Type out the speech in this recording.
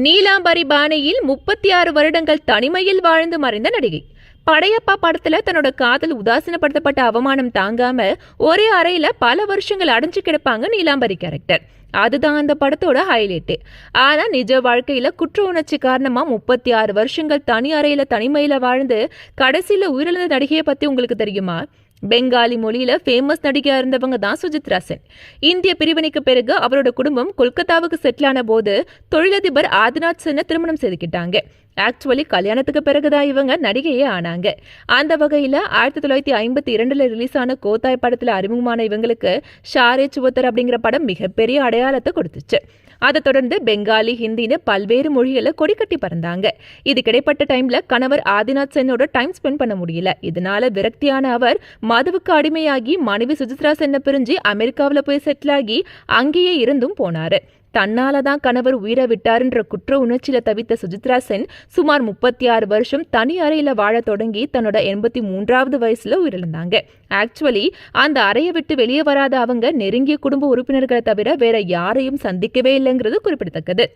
நீலாம்பரி பாணியில் 36 வருடங்கள் தனிமையில் வாழ்ந்து மறைந்த நடிகை. படையப்பா படத்துல தன்னோட காதல் உதாசீனப்படுத்தப்பட்ட அவமானம் தாங்காம ஒரே அறையில பல வருஷங்கள் அடைஞ்சு கிடப்பாங்க நீலாம்பரி கேரக்டர். அதுதான் அந்த படத்தோட ஹைலைட். ஆனா நிஜ வாழ்க்கையில குற்ற உணர்ச்சி காரணமா 36 வருஷங்கள் தனி அறையில தனிமையில வாழ்ந்து கடைசியில உயிரிழந்த நடிகையை பத்தி உங்களுக்கு தெரியுமா? பெங்காலி மொழியில ஃபேமஸ் நடிகையா இருந்தவங்க தான் சுஜித்ரா சென். இந்திய பிரிவினைக்கு பிறகு அவரோட குடும்பம் கொல்கத்தாவுக்கு செட்டில் ஆன போது தொழிலதிபர் ஆதிநாத் சென்னை திருமணம் செய்துக்கிட்டாங்க. ஆக்சுவலி கல்யாணத்துக்கு பிறகுதான் இவங்க நடிகையே ஆனாங்க. அந்த வகையில 1952 ரிலீஸ் ஆன கோத்தாய் படத்துல அறிமுகமான இவங்களுக்கு ஷாரே சுவத்தர் அப்படிங்கிற படம் மிகப்பெரிய அடையாளத்தை கொடுத்துச்சு. அதை தொடர்ந்து பெங்காலி, ஹிந்தின்னு பல்வேறு மொழிகளை கொடிக்கட்டி பறந்தாங்க. இது கிடைப்பட்ட டைம்ல கணவர் ஆதிநாத் சென்னோட டைம் ஸ்பெண்ட் பண்ண முடியல. இதனால விரக்தியான அவர் மதுவுக்கு அடிமையாகி மனைவி சுஜித்ரா சென்னை பிரிஞ்சு அமெரிக்காவில் போய் செட்டில் ஆகி அங்கேயே இருந்தும் போனாரு. தன்னாலதான் கணவர் உயிரை விட்டாருன்ற குற்ற உணர்ச்சியில தவித்த சுஜித்ரா சென் சுமார் 36 வருஷம் தனி அறையில வாழ தொடங்கி தன்னோட 83வது வயசுல உயிரிழந்தாங்க. ஆக்சுவலி அந்த அறையை விட்டு வெளியே வராத அவங்க நெருங்கிய குடும்ப உறுப்பினர்களை தவிர வேற யாரையும் சந்திக்கவே இல்லைங்கிறது குறிப்பிடத்தக்கது.